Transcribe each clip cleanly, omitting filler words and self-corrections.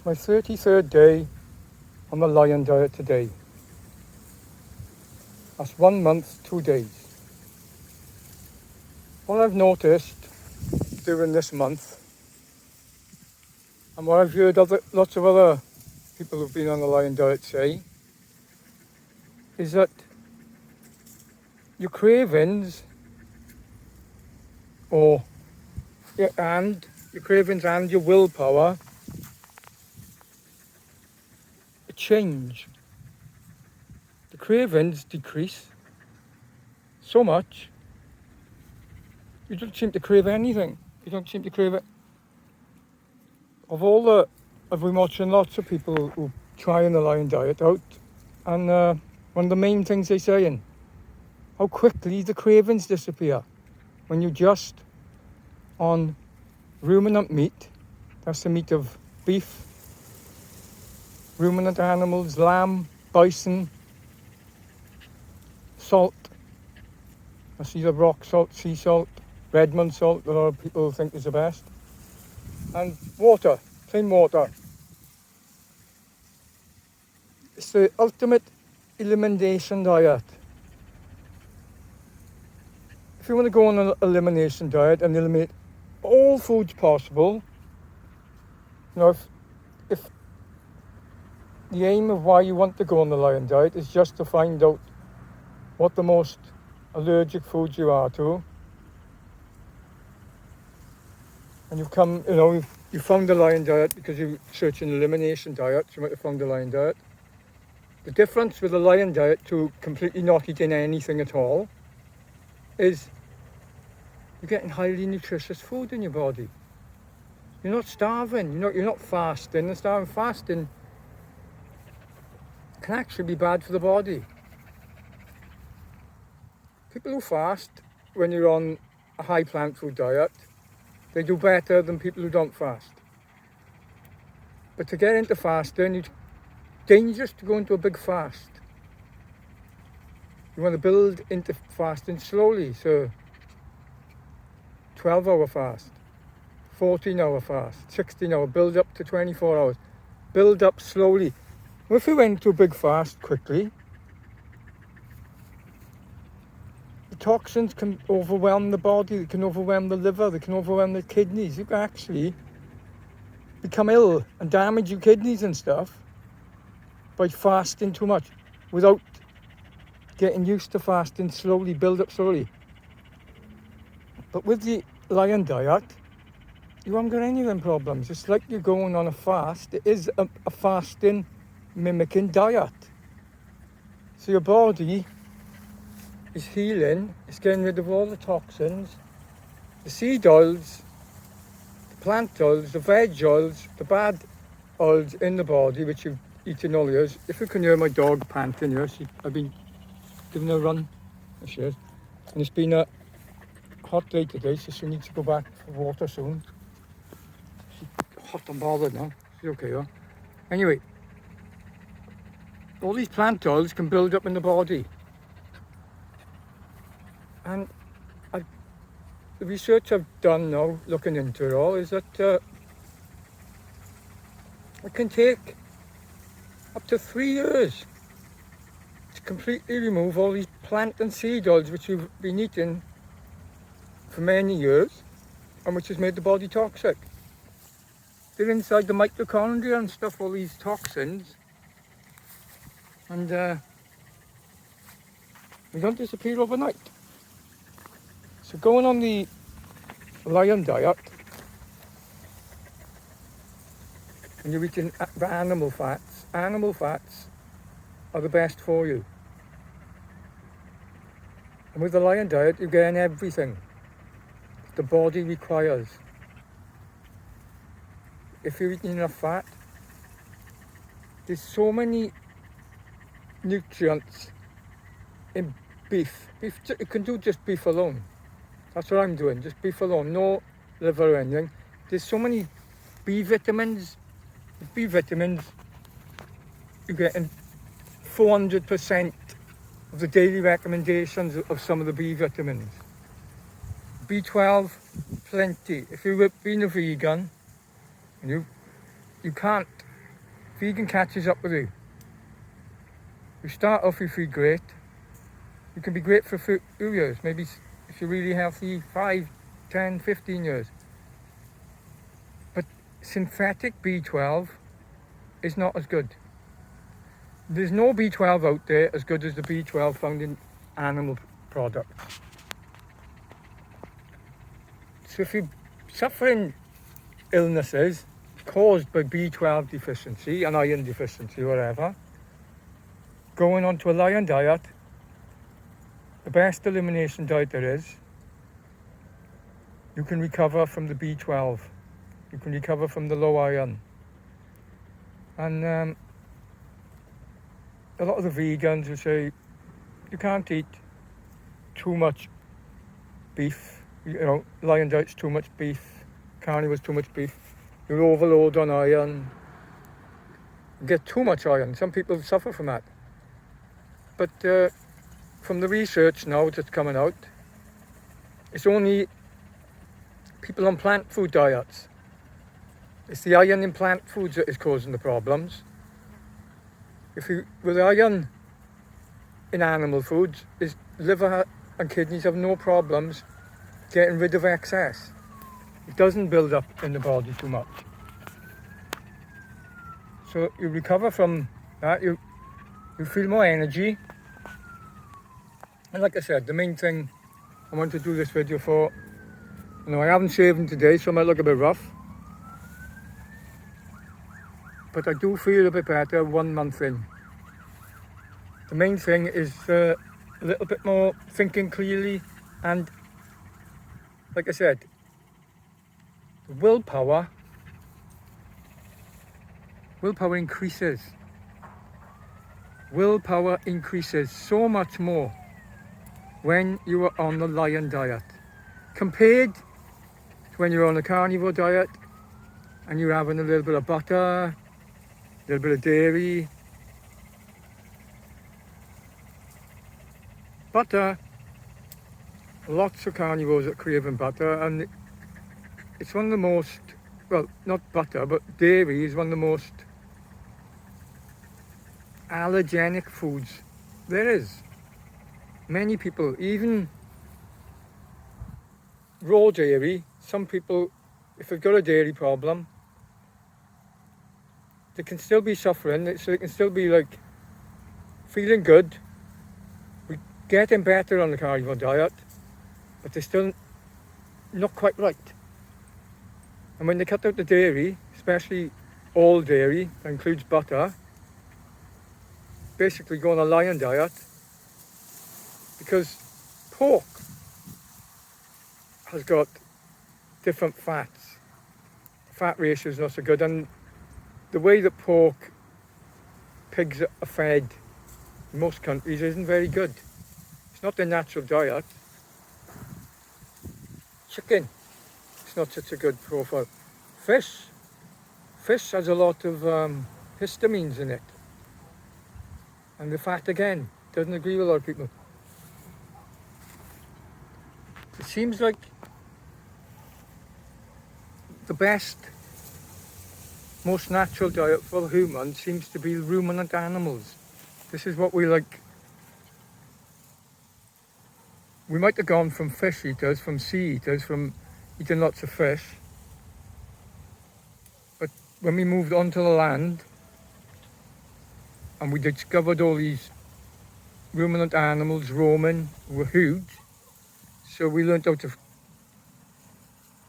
It's my 33rd day on the lion diet today. That's 1 month, 2 days. What I've noticed during this month, and what I've heard lots of other people who've been on the lion diet say, is that your cravings and your willpower change. The cravings decrease so much, you don't seem to crave anything. You don't seem to crave it. I've been watching lots of people who trying the lion diet out, and one of the main things they're saying, how quickly the cravings disappear when you're just on ruminant meat. That's the meat of beef, ruminant animals, lamb, bison, salt. That's either rock salt, sea salt, Redmond salt, that a lot of people think is the best. And water, plain water. It's the ultimate elimination diet. If you want to go on an elimination diet and eliminate all foods possible, if the aim of why you want to go on the lion diet is just to find out what the most allergic foods you are to, and you've come, you found the lion diet because you're searching elimination diets, you might have found the lion diet. The difference with the lion diet to completely not eating anything at all is you're getting highly nutritious food in your body. You're not starving, you're not fasting and starving. Fasting can actually be bad for the body. People who fast when you're on a high plant food diet, they do better than people who don't fast. But to get into fasting, it's dangerous to go into a big fast. You want to build into fasting slowly, so 12-hour fast, 14-hour fast, 16-hour, build up to 24 hours. Build up slowly. Well, if you went to a big fast quickly, the toxins can overwhelm the body, they can overwhelm the liver, they can overwhelm the kidneys. You can actually become ill and damage your kidneys and stuff by fasting too much without getting used to fasting slowly, build up slowly. But with the lion diet, you haven't got any of them problems. It's like you're going on a fast. It is a fasting mimicking diet. So your body is healing, it's getting rid of all the toxins, the seed oils, the plant oils, the veg oils, the bad oils in the body, which you've eaten all years. If you can hear my dog panting here, I've been giving her a run, there she is. And it's been a hot day today, so she needs to go back for water soon. She's hot and bothered now, she's okay though. Anyway, all these plant oils can build up in the body. And the research I've done now, looking into it all, is that it can take up to 3 years to completely remove all these plant and seed oils which you've been eating for many years and which has made the body toxic. They're inside the mitochondria and stuff, all these toxins, and they don't disappear overnight. So going on the lion diet, and you're eating the animal fats are the best for you. And with the lion diet, you're getting everything the body requires. If you're eating enough fat, there's so many nutrients in beef. You can do just beef alone. That's what I'm doing, just beef alone, no liver or anything. There's so many B vitamins. With B vitamins, you're getting 400% of the daily recommendations of some of the B vitamins. B12, plenty. If you've been a vegan, and you can't vegan catches up with you. You start off, you feel great. You can be great for a few years, maybe if you're really healthy, 5, 10, 15 years. But synthetic B12 is not as good. There's no B12 out there as good as the B12 found in animal products. So if you're suffering illnesses caused by B12 deficiency and iron deficiency, whatever, going onto a lion diet, the best elimination diet there is, you can recover from the B12. You can recover from the low iron. And a lot of the vegans will say, you can't eat too much beef. You know, lion diet's too much beef. Carnivore's too much beef. You overload on iron. You get too much iron. Some people suffer from that. But from the research now that's coming out, it's only people on plant food diets. It's the iron in plant foods that is causing the problems. With iron in animal foods, is liver and kidneys have no problems getting rid of excess. It doesn't build up in the body too much. So you recover from that, you feel more energy. And like I said, the main thing I want to do this video for, I haven't shaven today, so I might look a bit rough. But I do feel a bit better 1 month in. The main thing is a little bit more thinking clearly, and like I said, the willpower increases. Willpower increases so much more when you are on the lion diet compared to when you're on a carnivore diet and you're having a little bit of butter, a little bit of dairy. Butter, lots of carnivores are craving butter, and it's one of the most, well, not butter, but dairy is one of the most allergenic foods there is. Many people, even raw dairy, some people, if they've got a dairy problem, they can still be suffering, so they can still be like feeling good, getting better on the carnivore diet, but they're still not quite right. And when they cut out the dairy, especially all dairy, that includes butter, basically go on a lion diet, because pork has got different fats. The fat ratio is not so good, and the way that pigs are fed in most countries isn't very good. It's not their natural diet. Chicken, it's not such a good profile. Fish has a lot of histamines in it. And the fat, again, doesn't agree with a lot of people. It seems like the best, most natural diet for humans seems to be ruminant animals. This is what we like. We might have gone from fish eaters, from sea eaters, from eating lots of fish. But when we moved onto the land and we discovered all these ruminant animals roaming, were huge, so we learned how to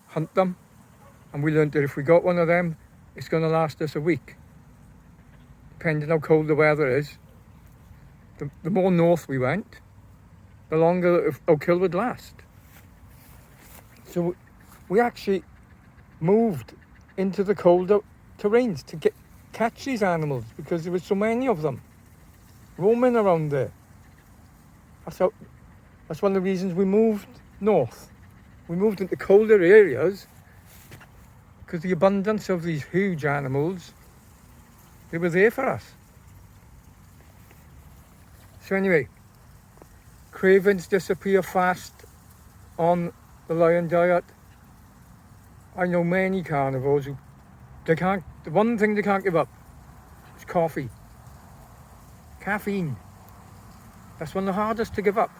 hunt them, and we learned that if we got one of them, it's going to last us a week, depending how cold the weather is. The more north we went, the longer our kill would last. So we actually moved into the colder terrains to catch these animals, because there were so many of them roaming around there. That's one of the reasons we moved north. We moved into colder areas because the abundance of these huge animals, they were there for us. So anyway, cravings disappear fast on the lion diet. I know many carnivores who the one thing they can't give up It's coffee. Caffeine. That's one of the hardest to give up,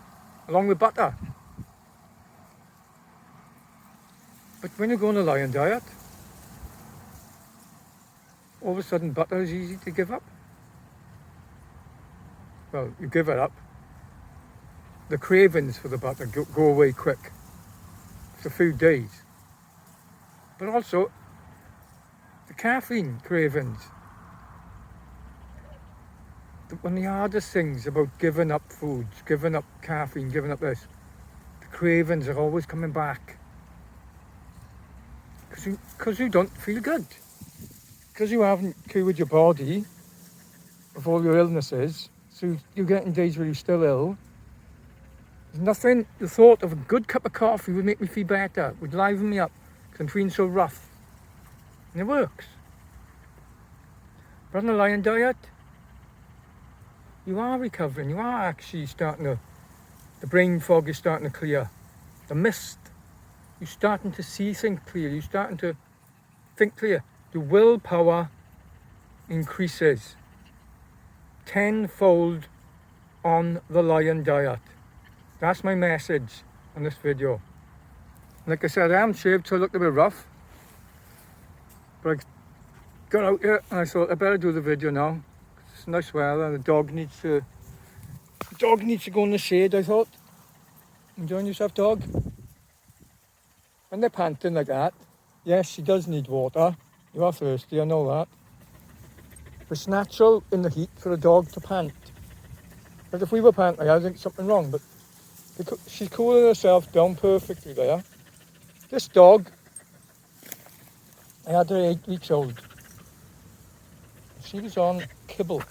along with butter. But when you go on a lion diet, all of a sudden butter is easy to give up. Well, you give it up. The cravings for the butter go away quick. It's a few days. But also, the caffeine cravings. One of the hardest things about giving up foods, giving up caffeine, giving up this, the cravings are always coming back. Because you don't feel good. Because you haven't cured your body of all your illnesses, so you're getting days where you're still ill. There's nothing, the thought of a good cup of coffee would make me feel better, would liven me up, because I'm feeling so rough. And it works. But on a lion diet, you are recovering, you are actually starting to, the brain fog is starting to clear. The mist, you're starting to see things clear, you're starting to think clear. The willpower increases tenfold on the lion diet. That's my message on this video. Like I said, I am shaved, so I looked a bit rough. But I got out here and I thought I better do the video now. It's nice weather, the dog needs to go in the shade, I thought. Enjoying yourself, dog? When they're panting like that, yes, she does need water. You are thirsty, I know that. But it's natural in the heat for a dog to pant. But if we were panting, I think something wrong. But she's cooling herself down perfectly there. This dog, I had her 8 weeks old. She was on kibble.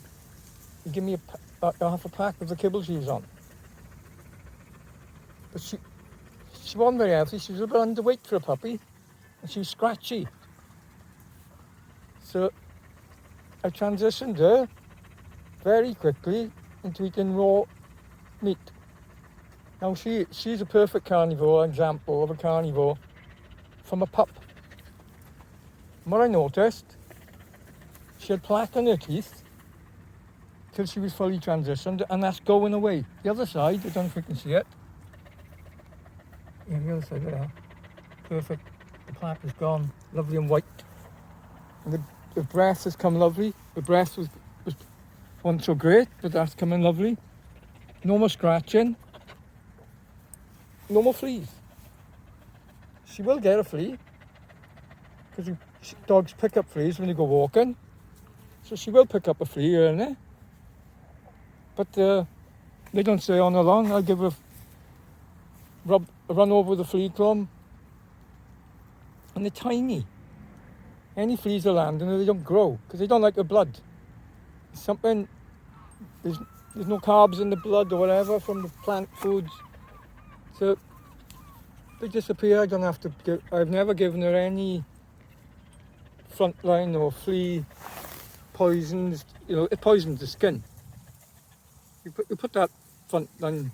He gave me half a pack of the kibble she was on. But she wasn't very healthy. She was a bit underweight for a puppy. And she was scratchy. So I transitioned her very quickly into eating raw meat. Now she's a perfect carnivore, example of a carnivore from a pup. And what I noticed, she had plaque on her teeth till she was fully transitioned, and that's going away. The other side, I don't know if you can see it. Yeah, the other side there. Perfect. The plaque is gone, lovely and white. And the breath has come lovely. The breath was wasn't so great, but that's coming lovely. No more scratching. No more fleas. She will get a flea, because dogs pick up fleas when you go walking. So she will pick up a flea here and there. But they don't stay on her long. I'll give her a run over the flea comb. And they're tiny. Any fleas are landing, they don't grow, because they don't like the blood. Something, there's no carbs in the blood or whatever from the plant foods. So they disappear. I don't have to I've never given her any frontline or flea poisons. You know, it poisons the skin. You put that frontline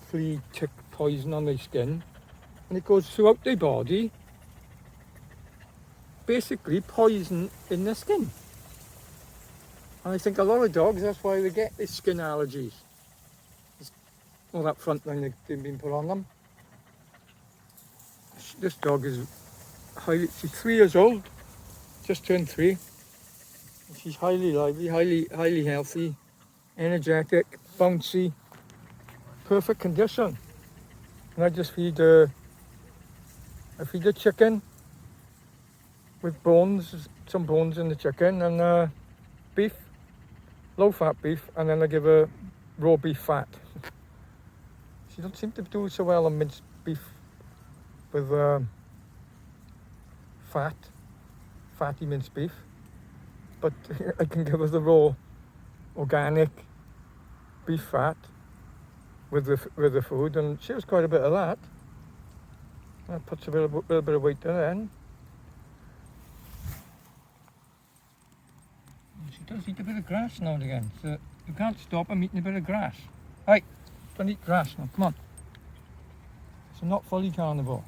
flea tick poison on their skin, and it goes throughout their body, basically poison in their skin. And I think a lot of dogs, that's why they get these skin allergies. All that frontline they've been put on them. This dog is she's 3 years old, just turned 3. She's highly lively, highly healthy, energetic, bouncy, perfect condition. And I just feed the chicken with bones, some bones in the chicken, and beef, low-fat beef, and then I give her raw beef fat. She don't seem to do so well on minced beef with fatty minced beef, but I can give her the raw, organic beef fat with the food, and she has quite a bit of that. That puts a little bit of weight in then. She does eat a bit of grass now and again, so you can't stop them eating a bit of grass. Right, don't eat grass now, come on. So not fully carnivore.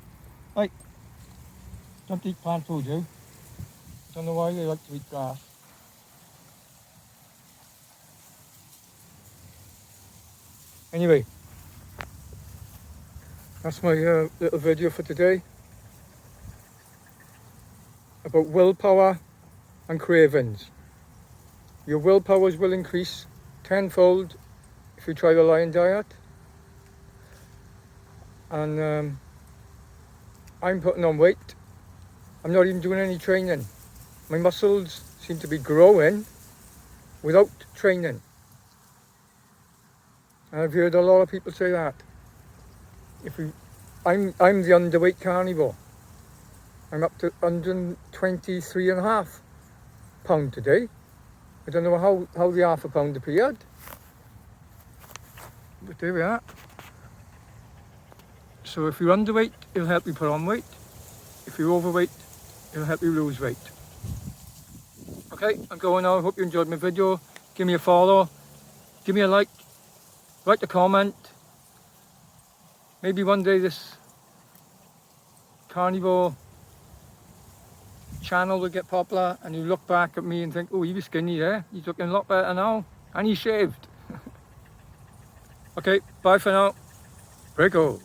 Right, don't eat plant food, you. Don't know why they like to eat grass. Anyway, that's my little video for today about willpower and cravings. Your willpowers will increase tenfold if you try the lion diet. And I'm putting on weight. I'm not even doing any training. My muscles seem to be growing without training. And I've heard a lot of people say that. I'm the underweight carnivore. I'm up to 123.5 pounds today. I don't know how the half a pound appeared. But there we are. So if you're underweight, it'll help you put on weight. If you're overweight, it'll help you lose weight. Okay, I'm going now. I hope you enjoyed my video. Give me a follow. Give me a like. Write a comment. Maybe one day this carnivore channel will get popular and you look back at me and think, oh, he was skinny there. He's looking a lot better now. And he's shaved. Okay, bye for now. Breako.